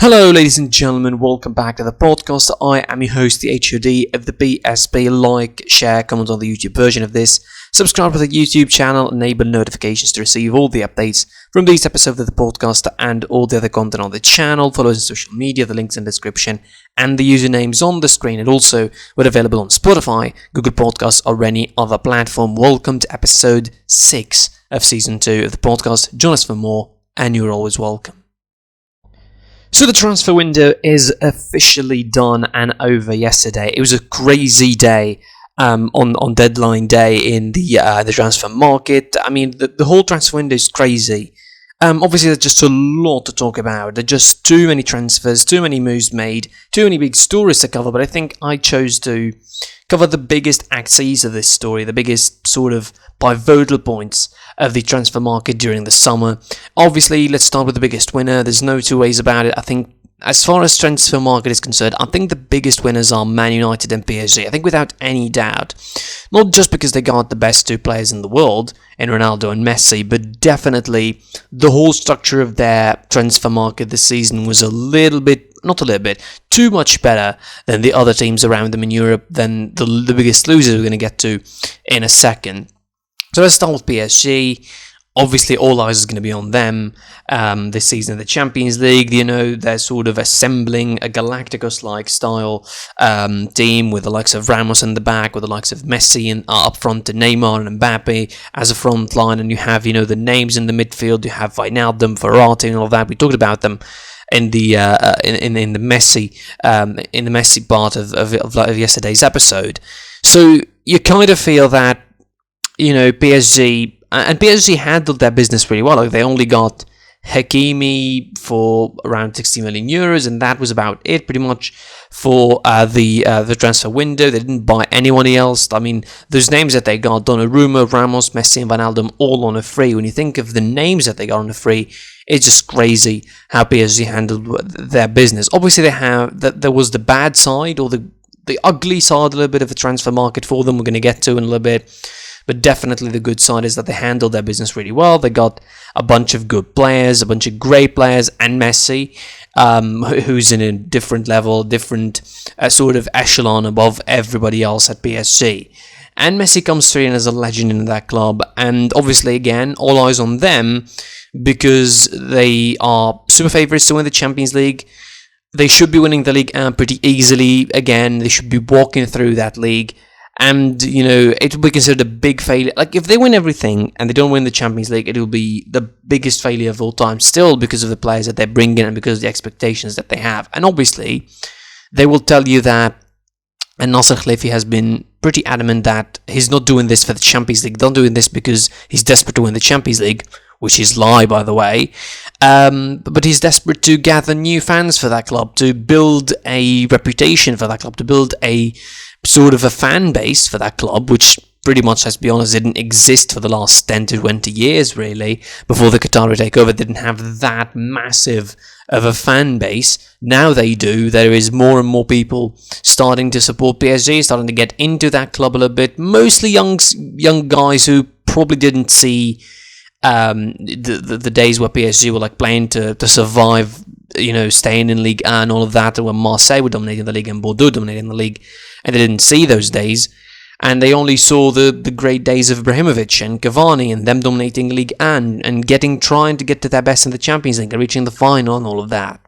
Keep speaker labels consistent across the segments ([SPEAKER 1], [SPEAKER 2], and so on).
[SPEAKER 1] Hello ladies and gentlemen, welcome back to the podcast. I am your host, the HOD of the BSB. Like, share, comment on the YouTube version of this. Subscribe to the YouTube channel, enable notifications to receive all the updates from these episodes of the podcast and all the other content on the channel. Follow us on social media, the links in the description and the usernames on the screen. And also, we're available on Spotify, Google Podcasts or any other platform. Welcome to episode 6 of season 2 of the podcast. Join us for more and you're always welcome. So the transfer window is officially done and over yesterday. It was a crazy day on deadline day in the transfer market. I mean, the whole transfer window is crazy. Obviously, there's just a lot to talk about. There are just too many transfers, too many moves made, too many big stories to cover. But I think I chose to cover the biggest axes of this story, the biggest sort of pivotal points of the transfer market during the summer. Obviously, let's start with the biggest winner. There's no two ways about it. I think as far as transfer market is concerned, I think the biggest winners are Man United and PSG. I think without any doubt. Not just because they got the best two players in the world, in Ronaldo and Messi, but definitely the whole structure of their transfer market this season was too much better than the other teams around them in Europe, than the biggest losers we're going to get to in a second. So let's start with PSG. Obviously, all eyes is going to be on them this season in the Champions League. You know, they're sort of assembling a Galacticos-like style team with the likes of Ramos in the back, with the likes of Messi and up front, and Neymar and Mbappe as a front line, and you have, you know, the names in the midfield. You have Wijnaldum, Verratti, and all that. We talked about them in the in the Messi part of yesterday's episode. So you kind of feel that, you know, PSG handled their business really well. Like, they only got Hakimi for around 60 million euros, and that was about it, pretty much, for the transfer window. They didn't buy anybody else. I mean, those names that they got: Donnarumma, Ramos, Messi, and Wijnaldum, all on a free. When you think of the names that they got on a free, it's just crazy how PSG handled their business. Obviously, there was the bad side, or the ugly side, a little bit of the transfer market for them. We're going to get to in a little bit. But definitely the good side is that they handled their business really well. They got a bunch of good players, a bunch of great players, and Messi, who's in a different level, different sort of echelon above everybody else at PSG. And Messi comes through as a legend in that club. And obviously, again, all eyes on them because they are super favourites to win the Champions League. They should be winning the league pretty easily. Again, they should be walking through that league. And, you know, it will be considered a big failure. Like, if they win everything and they don't win the Champions League, it will be the biggest failure of all time, still, because of the players that they bring in and because of the expectations that they have. And obviously, they will tell you that, and Nasser Khelaifi has been pretty adamant that he's not doing this for the Champions League, not doing this because he's desperate to win the Champions League, which is lie, by the way. But he's desperate to gather new fans for that club, to build a reputation for that club, to build a sort of a fan base for that club, which pretty much, let's be honest, didn't exist for the last 10 to 20 years, really. Before the Qatari takeover, they didn't have that massive of a fan base. Now they do. There is more and more people starting to support PSG, starting to get into that club a little bit. Mostly young guys who probably didn't see the days where PSG were like playing to survive, you know, staying in Ligue 1 and all of that, and when Marseille were dominating the league and Bordeaux dominating the league, and they didn't see those days, and they only saw the great days of Ibrahimovic and Cavani and them dominating Ligue 1 and trying to get to their best in the Champions League and reaching the final and all of that.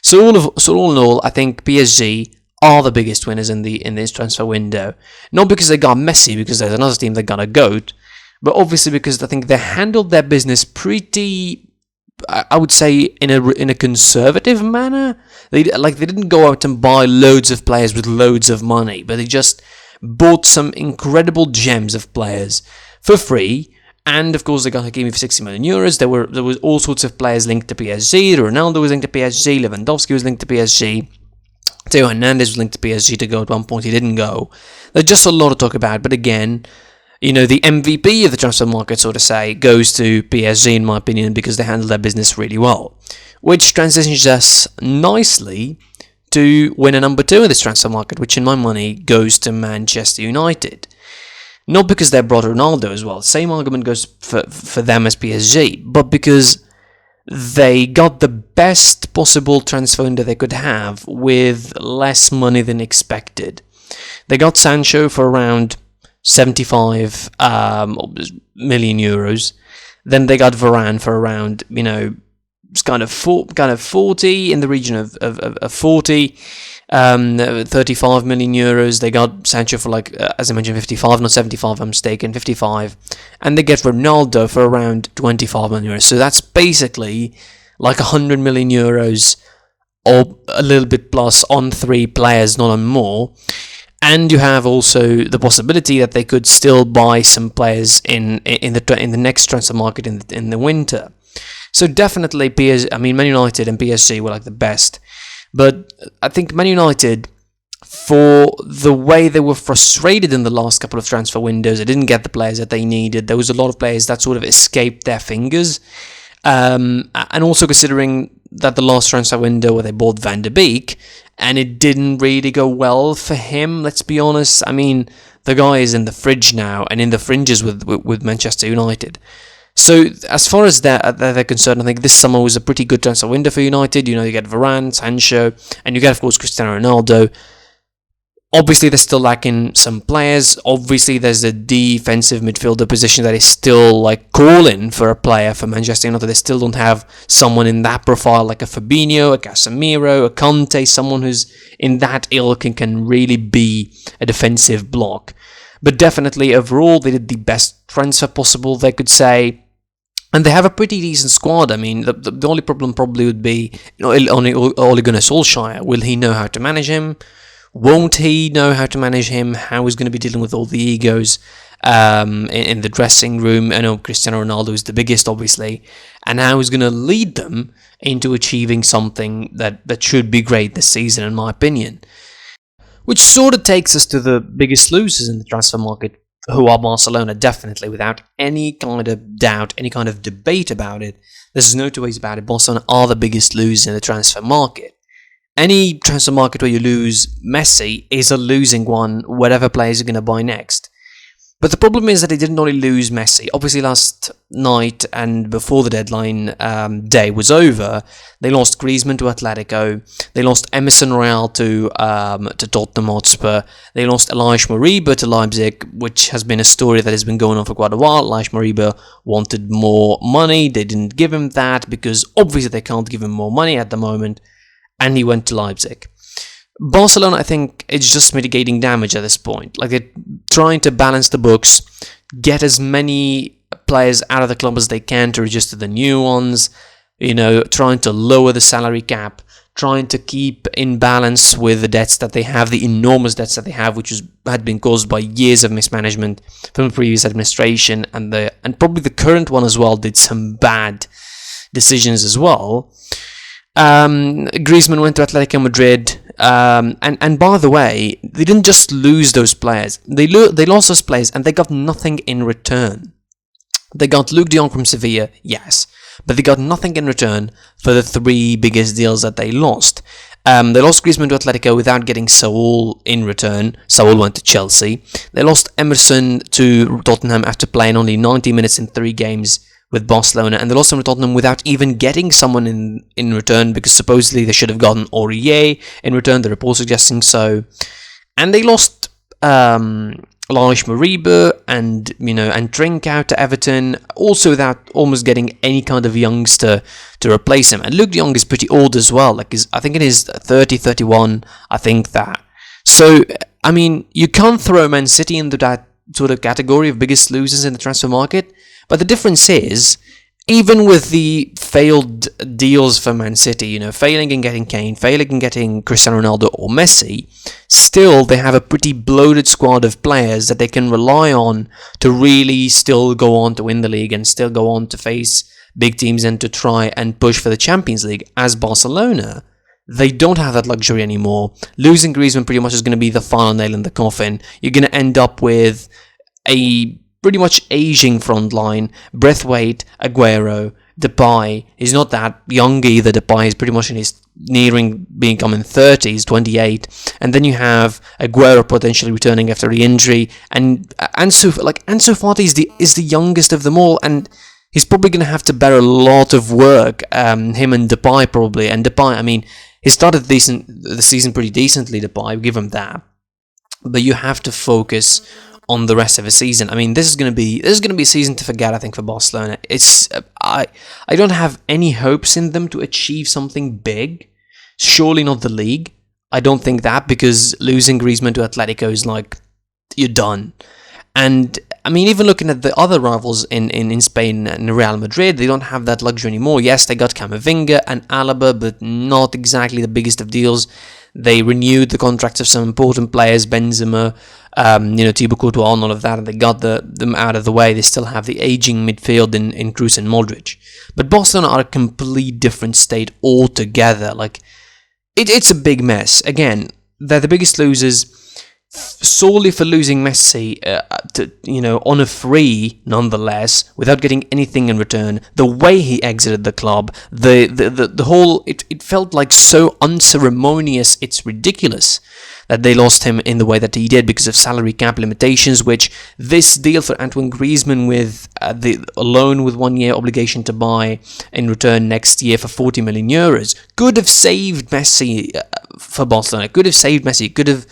[SPEAKER 1] So all in all, I think PSG are the biggest winners in this transfer window. Not because they got Messi, because there's another team that got a GOAT, but obviously because I think they handled their business pretty, I would say, in a conservative manner. They didn't go out and buy loads of players with loads of money, but they just bought some incredible gems of players for free. And of course, they got Hakimi for 60 million euros. There was all sorts of players linked to PSG. Ronaldo was linked to PSG. Lewandowski was linked to PSG. Theo Hernandez was linked to PSG to go at one point. He didn't go. There's just a lot to talk about. But again, you know, the MVP of the transfer market, so to say, goes to PSG, in my opinion, because they handle their business really well. Which transitions us nicely to winner number 2 in this transfer market, which in my money goes to Manchester United. Not because they brought Ronaldo as well. Same argument goes for them as PSG, but because they got the best possible transfer window they could have with less money than expected. They got Sancho for around 75 million euros. Then they got Varane for around, kind of 40, in the region of 40, 35 million euros. They got Sancho for, as I mentioned, 55, not 75, I'm mistaken, 55. And they get Ronaldo for around 25 million euros. So that's basically like 100 million euros or a little bit plus on 3 players, not on more. And you have also the possibility that they could still buy some players in the next transfer market in the winter. So definitely, Man United and PSG were the best. But I think Man United, for the way they were frustrated in the last couple of transfer windows, they didn't get the players that they needed. There was a lot of players that sort of escaped their fingers. And also considering that the last transfer window where they bought Van de Beek, and it didn't really go well for him, let's be honest. I mean, the guy is in the fridge now, and in the fringes with Manchester United. So, as far as they're concerned, I think this summer was a pretty good transfer window for United. You get Varane, Sancho, and you get, of course, Cristiano Ronaldo. Obviously, they're still lacking some players. Obviously, there's a defensive midfielder position that is still calling for a player for Manchester United. They still don't have someone in that profile like a Fabinho, a Casemiro, a Conte, someone who's in that ilk and can really be a defensive block. But definitely, overall, they did the best transfer possible, they could say. And they have a pretty decent squad. I mean, the only problem probably would be Ole Gunnar Solskjaer. Will he know how to manage him? Won't he know how to manage him? How he's going to be dealing with all the egos in the dressing room? I know Cristiano Ronaldo is the biggest, obviously. And how he's going to lead them into achieving something that should be great this season, in my opinion. Which sort of takes us to the biggest losers in the transfer market, who are Barcelona, definitely, without any kind of doubt, any kind of debate about it. There's no two ways about it. Barcelona are the biggest losers in the transfer market. Any transfer market where you lose Messi is a losing one, whatever players you're going to buy next. But the problem is that they didn't only lose Messi. Obviously, last night and before the deadline day was over, they lost Griezmann to Atletico. They lost Emerson Royal to Tottenham Hotspur. They lost Elias Moriba to Leipzig, which has been a story that has been going on for quite a while. Elias Moriba wanted more money. They didn't give him that because obviously they can't give him more money at the moment. And he went to Leipzig. Barcelona, I think, is just mitigating damage at this point. They're trying to balance the books, get as many players out of the club as they can to register the new ones, trying to lower the salary cap, trying to keep in balance with the debts that they have, the enormous debts that they have, which had been caused by years of mismanagement from the previous administration, and probably the current one as well did some bad decisions as well. Griezmann went to Atletico Madrid, and by the way, they didn't just lose those players. They lost those players, and they got nothing in return. They got Luke de Jong from Sevilla, yes, but they got nothing in return for the 3 biggest deals that they lost. They lost Griezmann to Atletico without getting Saul in return. Saul went to Chelsea. They lost Emerson to Tottenham after playing only 90 minutes in 3 games with Barcelona, and they lost him to Tottenham without even getting someone in return, because supposedly they should have gotten Aurier in return, the report suggesting so. And they lost Elias Moriba and Trincao to Everton, also without almost getting any kind of youngster to replace him. And Luke de Jong is pretty old as well, I think it is 30, 31, I think that. So, I mean, you can't throw Man City into that sort of category of biggest losers in the transfer market. But the difference is, even with the failed deals for Man City, failing in getting Kane, failing in getting Cristiano Ronaldo or Messi, still they have a pretty bloated squad of players that they can rely on to really still go on to win the league and still go on to face big teams and to try and push for the Champions League. As Barcelona, they don't have that luxury anymore. Losing Griezmann pretty much is going to be the final nail in the coffin. You're going to end up with a pretty much aging front line. Braithwaite, Aguero, Depay. He's not that young either. Depay is pretty much in his nearing becoming 30s, 28. And then you have Aguero potentially returning after the injury. And Ansu Fati is the youngest of them all. And he's probably going to have to bear a lot of work, him and Depay probably. And Depay, I mean, he started the season pretty decently, Depay, give him that. But you have to focus on the rest of the season. I mean, this is going to be a season to forget, I think, for Barcelona. I don't have any hopes in them to achieve something big. Surely not the league. I don't think that, because losing Griezmann to Atletico is like, you're done. And I mean, even looking at the other rivals in Spain and Real Madrid, they don't have that luxury anymore. Yes, they got Camavinga and Alaba, but not exactly the biggest of deals. They renewed the contracts of some important players, Benzema, Thibaut Courtois, and all of that, and they got them out of the way. They still have the aging midfield in Kroos and Modric. But Barcelona are a complete different state altogether. Like, it's a big mess. Again, they're the biggest losers solely for losing Messi, on a free, nonetheless, without getting anything in return. The way he exited the club, the whole, it felt like so unceremonious. It's ridiculous that they lost him in the way that he did because of salary cap limitations, which this deal for Antoine Griezmann with the loan with 1 year obligation to buy in return next year for 40 million euros could have saved Messi for Barcelona, could have saved Messi, could have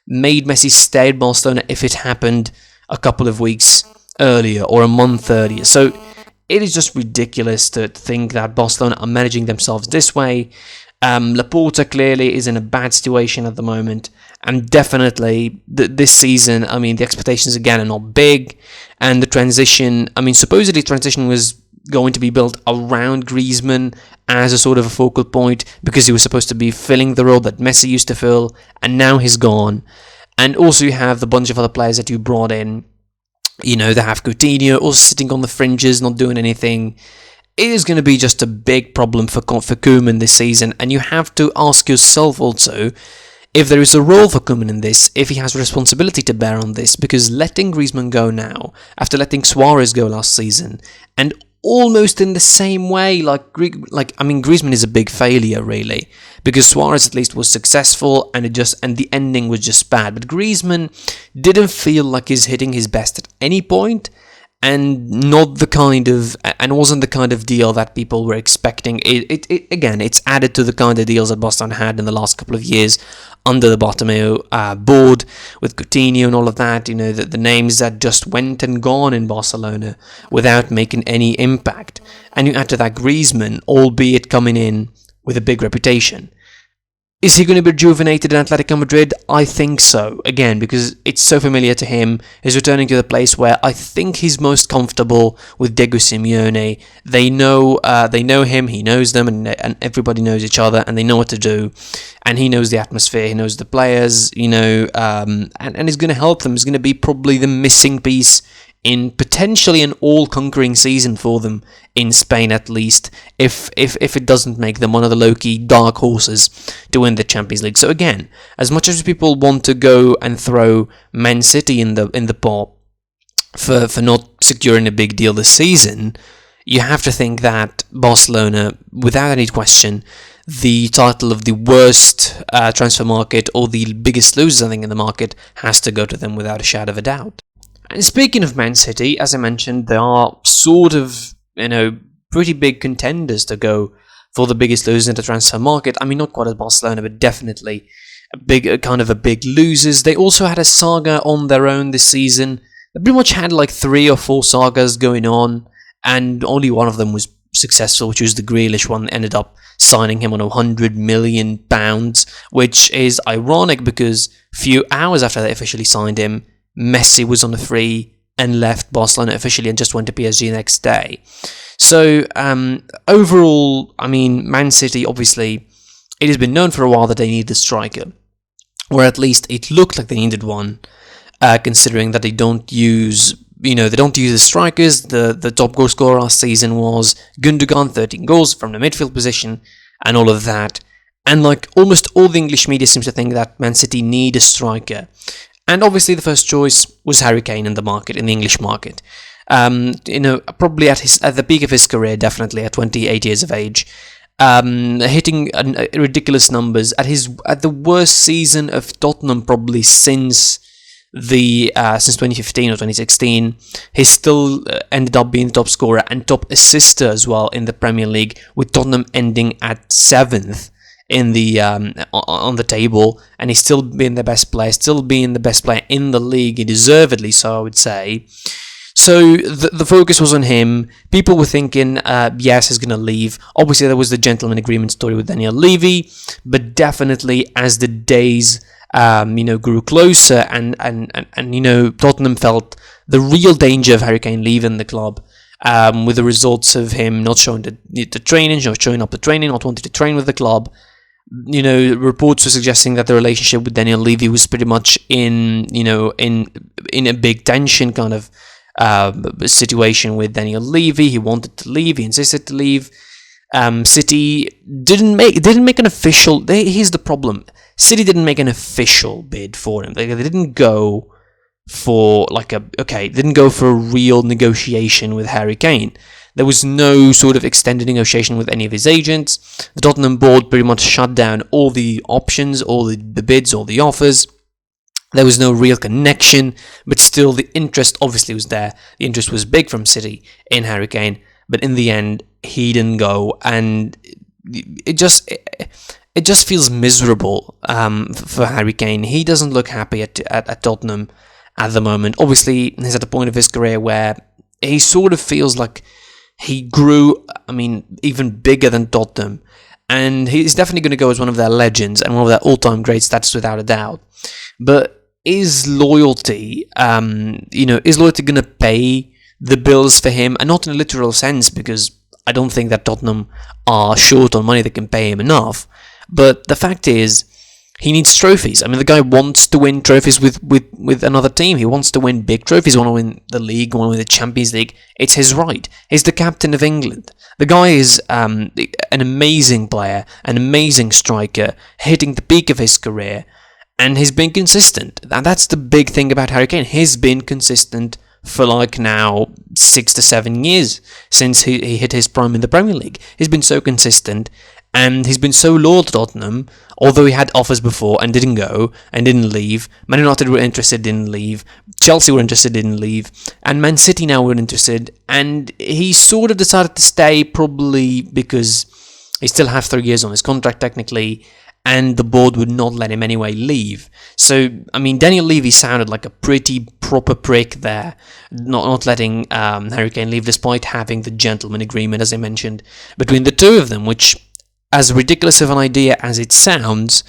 [SPEAKER 1] made Messi stay at Barcelona if it happened a couple of weeks earlier or a month earlier. So it is just ridiculous to think that Barcelona are managing themselves this way. Laporta clearly is in a bad situation at the moment, and definitely this season, I mean, the expectations again are not big, and the transition, I mean, supposedly transition was going to be built around Griezmann as a sort of a focal point, because he was supposed to be filling the role that Messi used to fill, and now he's gone. And also you have the bunch of other players that you brought in. They have Coutinho also sitting on the fringes, not doing anything. It is going to be just a big problem for Koeman this season, and you have to ask yourself also if there is a role for Koeman in this, if he has responsibility to bear on this, because letting Griezmann go now, after letting Suarez go last season, and almost in the same way, Griezmann is a big failure, really, because Suarez at least was successful, and the ending was just bad. But Griezmann didn't feel like he's hitting his best at any point, and wasn't the kind of deal that people were expecting. It's added to the kind of deals that Barcelona had in the last couple of years under the Bartomeu board with Coutinho and all of that. The names that just went and gone in Barcelona without making any impact. And you add to that Griezmann, albeit coming in with a big reputation. Is he going to be rejuvenated in Atletico Madrid? I think so. Again, because it's so familiar to him. He's returning to the place where I think he's most comfortable with Diego Simeone. They know him, he knows them, and everybody knows each other, and they know what to do. And he knows the atmosphere, he knows the players, and he's going to help them. He's going to be probably the missing piece in potentially an all-conquering season for them in Spain, at least, if it doesn't make them one of the low-key dark horses to win the Champions League. So again, as much as people want to go and throw Man City in the pot for not securing a big deal this season, you have to think that Barcelona, without any question, the title of the worst transfer market, or the biggest losers, I think, in the market, has to go to them without a shadow of a doubt. And speaking of Man City, as I mentioned, they are sort of, pretty big contenders to go for the biggest losers in the transfer market. I mean, not quite as Barcelona, but definitely a big losers. They also had a saga on their own this season. They pretty much had like 3 or 4 sagas going on, and only one of them was successful, which was the Grealish one. Ended up signing him on £100 million, which is ironic because a few hours after they officially signed him, Messi was on a free and left Barcelona officially and just went to PSG the next day. So overall, I mean, Man City, obviously, it has been known for a while that they need a striker, or at least it looked like they needed one, considering that they don't use the strikers. The top goal scorer last season was Gundogan, 13 goals from the midfield position, and all of that. And like almost all the English media seems to think that Man City need a striker. And obviously the first choice was Harry Kane in the English market. Probably at the peak of his career, definitely at 28 years of age, hitting ridiculous numbers at the worst season of Tottenham probably since the since 2015 or 2016. He still ended up being the top scorer and top assister as well in the Premier League, with Tottenham ending at 7th in the on the table, and he's still being the best player, in the league, deservedly so, I would say. So the focus was on him. People were thinking, yes, he's going to leave. Obviously, there was the gentleman agreement story with Daniel Levy, but definitely as the days grew closer, and Tottenham felt the real danger of Harry Kane leaving the club, with the results of him not showing the training, not showing up to training, not wanting to train with the club. Reports were suggesting that the relationship with Daniel Levy was pretty much in a big tension kind of situation with Daniel Levy. He wanted to leave. He insisted to leave. City didn't make an official. Here's the problem: City didn't make an official bid for him. They didn't go for didn't go for a real negotiation with Harry Kane. There was no sort of extended negotiation with any of his agents. The Tottenham board pretty much shut down all the options, all the bids, all the offers. There was no real connection, but still the interest obviously was there. The interest was big from City in Harry Kane, but in the end, he didn't go, and it just feels miserable for Harry Kane. He doesn't look happy at Tottenham at the moment. Obviously, he's at a point of his career where he sort of feels like he grew, even bigger than Tottenham, and he's definitely going to go as one of their legends and one of their all-time great status without a doubt. But is loyalty going to pay the bills for him? And not in a literal sense, because I don't think that Tottenham are short on money that can pay him enough. But the fact is, he needs trophies. The guy wants to win trophies with another team. He wants to win big trophies. He wants to win the league, he wants to win the Champions League. It's his right. He's the captain of England. The guy is an amazing player, an amazing striker, hitting the peak of his career, and he's been consistent. And that's the big thing about Harry Kane. He's been consistent for now 6 to 7 years since he hit his prime in the Premier League. He's been so consistent, and he's been so loyal to Tottenham, although he had offers before and didn't go and didn't leave. Man United were interested, didn't leave. Chelsea were interested, didn't leave. And Man City now were interested, and he sort of decided to stay, probably because he still has 3 years on his contract technically, and the board would not let him anyway leave. So, Daniel Levy sounded like a pretty proper prick there, not letting Harry Kane leave, despite having the gentleman agreement, as I mentioned, between the two of them, which, as ridiculous of an idea as it sounds,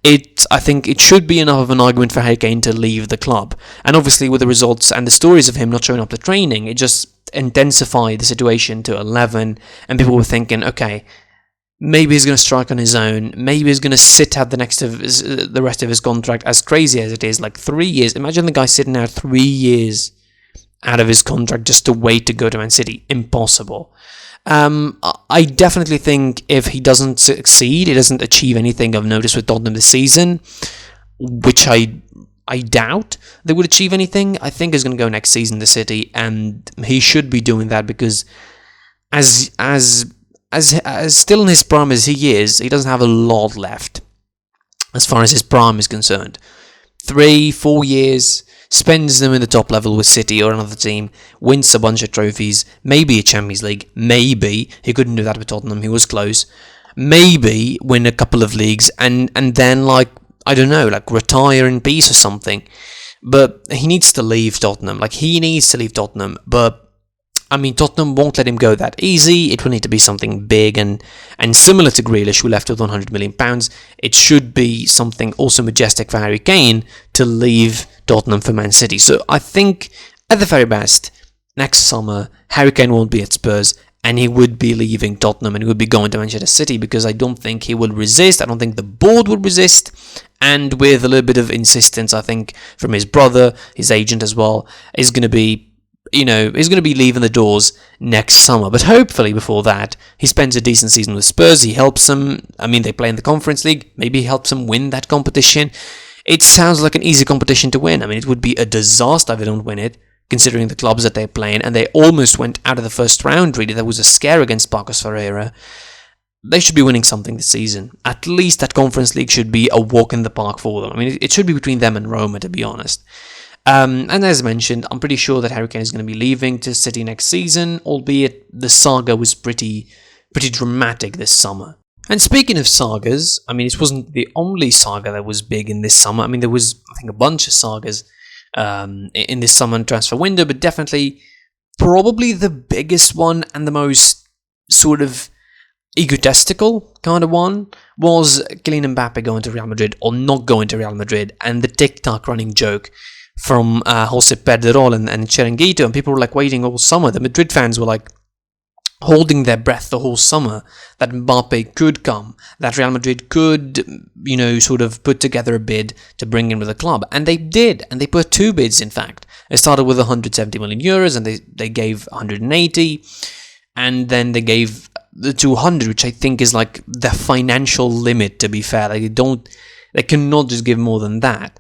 [SPEAKER 1] I think it should be enough of an argument for Harry Kane to leave the club. And obviously, with the results and the stories of him not showing up to training, it just intensified the situation to 11, and people were thinking, okay, maybe he's going to strike on his own. Maybe he's going to sit out the rest of his contract, as crazy as it is, 3 years. Imagine the guy sitting out 3 years out of his contract just to wait to go to Man City. Impossible. I definitely think if he doesn't succeed, he doesn't achieve anything of notice with Tottenham this season, which I doubt they would achieve anything. I think he's going to go next season to City, and he should be doing that, because as still in his prime as he is, he doesn't have a lot left as far as his prime is concerned. 3-4 years, spends them in the top level with City or another team, wins a bunch of trophies, maybe a Champions League, maybe, he couldn't do that with Tottenham, he was close, maybe win a couple of leagues, and then, retire in peace or something. But he needs to leave Tottenham, but Tottenham won't let him go that easy. It will need to be something big and similar to Grealish, who left with £100 million. It should be something also majestic for Harry Kane to leave Tottenham for Man City. So I think, at the very best, next summer, Harry Kane won't be at Spurs, and he would be leaving Tottenham and he would be going to Manchester City, because I don't think he will resist. I don't think the board would resist. And with a little bit of insistence, I think, from his brother, his agent as well, is going to be leaving the doors next summer. But hopefully before that, he spends a decent season with Spurs. He helps them. They play in the Conference League. Maybe he helps them win that competition. It sounds like an easy competition to win. It would be a disaster if they don't win it, considering the clubs that they're playing. And they almost went out of the first round, really. There was a scare against Marcus Ferreira. They should be winning something this season. At least that Conference League should be a walk in the park for them. It should be between them and Roma, to be honest. And as mentioned, I'm pretty sure that Harry Kane is going to be leaving to City next season, albeit the saga was pretty dramatic this summer. And speaking of sagas, I mean, it wasn't the only saga that was big in this summer. I mean, there was, I think, a bunch of sagas in this summer transfer window, but definitely, probably the biggest one and the most sort of egotistical kind of one was Kylian Mbappe going to Real Madrid or not going to Real Madrid, and the TikTok running joke from Jose Pedrerol and Chiringuito, and people were like waiting all summer. The Madrid fans were like holding their breath the whole summer that Mbappe could come, that Real Madrid could, you know, sort of put together a bid to bring him to the club. And they did, and they put two bids, in fact. They started with 170 million euros, and they gave 180, and then they gave the 200, which I think is like the financial limit, to be fair. Like they cannot just give more than that.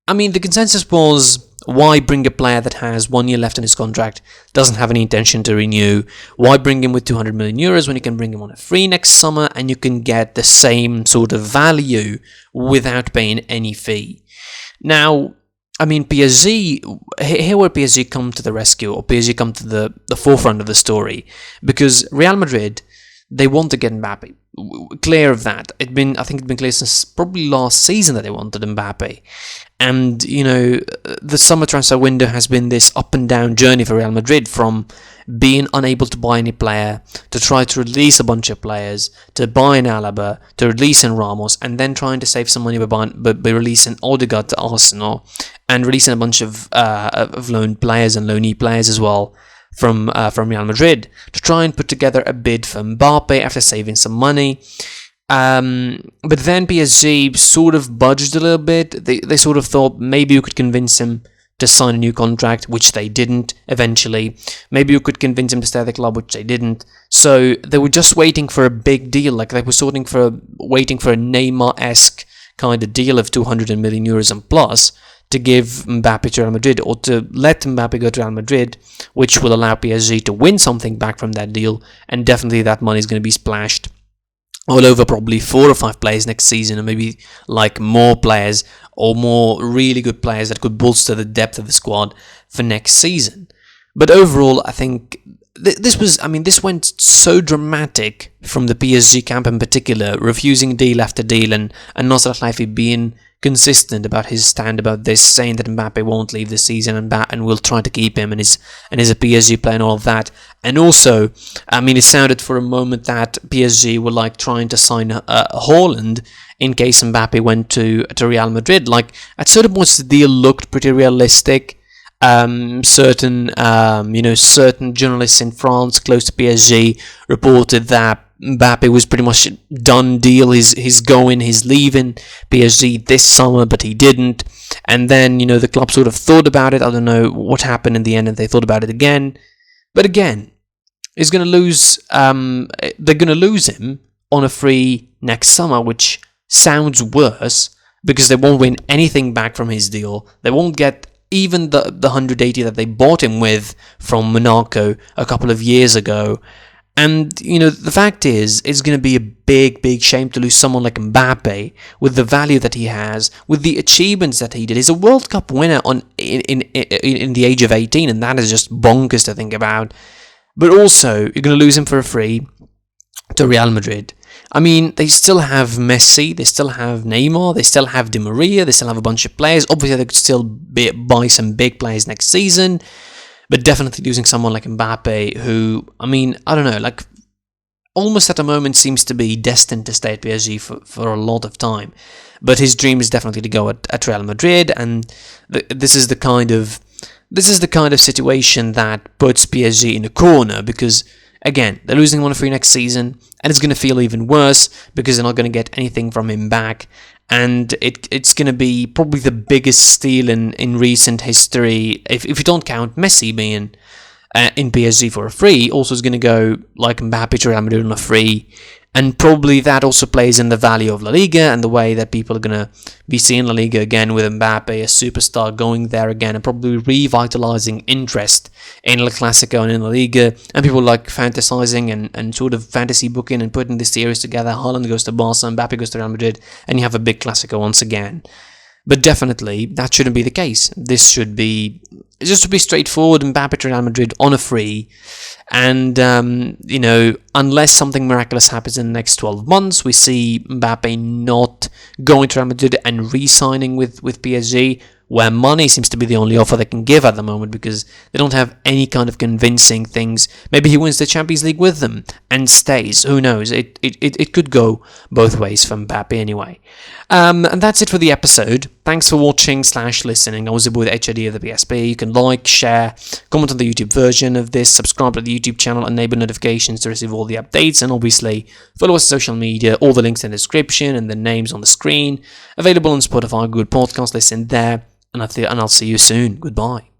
[SPEAKER 1] I mean, the consensus was, why bring a player that has 1 year left in his contract, doesn't have any intention to renew? Why bring him with 200 million euros when you can bring him on a free next summer and you can get the same sort of value without paying any fee? Now, I mean, PSG, here where PSG come to the rescue, or PSG come to the forefront of the story, because Real Madrid, they want to get Mbappe. Clear of that. I think it's been clear since probably last season that they wanted Mbappe. And, you know, the summer transfer window has been this up and down journey for Real Madrid, from being unable to buy any player, to try to release a bunch of players, to buy an Alaba, to release an Ramos, and then trying to save some money by releasing Odegaard to Arsenal, and releasing a bunch of loan players and loanee players as well from Real Madrid, to try and put together a bid for Mbappe after saving some money. But then PSG sort of budged a little bit. They sort of thought maybe you could convince him to sign a new contract, which they didn't eventually. Maybe you could convince him to stay at the club, which they didn't. So they were just waiting for a big deal, like they were waiting for a Neymar-esque kind of deal of 200 million euros and plus, to give Mbappe to Real Madrid, or to let Mbappe go to Real Madrid, which will allow PSG to win something back from that deal, and definitely that money is going to be splashed all over probably 4 or 5 players next season, or maybe like more players, or more really good players that could bolster the depth of the squad for next season. But overall, I think this went so dramatic from the PSG camp in particular, refusing deal after deal, and Nasser Al-Khelaifi being consistent about his stand about this, saying that Mbappe won't leave this season and will try to keep him and is a PSG player and all of that. And also, I mean, it sounded for a moment that PSG were like trying to sign Haaland in case Mbappe went to Real Madrid. Like, at certain points the deal looked pretty realistic. Certain journalists in France close to PSG reported that Mbappe was pretty much done deal. He's leaving PSG this summer, but he didn't. And then, you know, the club sort of thought about it. I don't know what happened in the end, and they thought about it again. But again, he's going to lose. They're going to lose him on a free next summer, which sounds worse because they won't win anything back from his deal. They won't get even the 180 that they bought him with from Monaco a couple of years ago. And, you know, the fact is, it's going to be a big, big shame to lose someone like Mbappe, with the value that he has, with the achievements that he did. He's a World Cup winner in the age of 18, and that is just bonkers to think about. But also, you're going to lose him for a free to Real Madrid. I mean, they still have Messi, they still have Neymar, they still have Di Maria, they still have a bunch of players. Obviously, they could still buy some big players next season. But definitely losing someone like Mbappe, who, I mean, I don't know, like, almost at the moment seems to be destined to stay at PSG for a lot of time. But his dream is definitely to go at Real Madrid, and this is the kind of situation that puts PSG in a corner, because, again, they're losing him on a free next season, and it's going to feel even worse because they're not going to get anything from him back. And it's going to be probably the biggest steal in recent history, if you don't count Messi being in PSG for a free. Also is going to go like Mbappe to Real Madrid on a free. And probably that also plays in the value of La Liga and the way that people are going to be seeing La Liga again, with Mbappe, a superstar, going there again and probably revitalizing interest in El Clasico and in La Liga. And people like fantasizing and sort of fantasy booking and putting this series together. Haaland goes to Barca, Mbappe goes to Real Madrid, and you have a big Clasico once again. But definitely, that shouldn't be the case. This should be just to be straightforward. Mbappe to Real Madrid on a free, and unless something miraculous happens in the next 12 months, we see Mbappe not going to Real Madrid and re-signing with PSG, where money seems to be the only offer they can give at the moment because they don't have any kind of convincing things. Maybe he wins the Champions League with them and stays. Who knows? It could go both ways for Mbappe anyway. And that's it for the episode. Thanks for watching / listening. I was your boy, the HOD of the BSB. You can like, share, comment on the YouTube version of this, subscribe to the YouTube channel, enable notifications to receive all the updates, and obviously follow us on social media. All the links in the description and the names on the screen. Available on Spotify, good podcast, listen there. And I'll see you soon. Goodbye.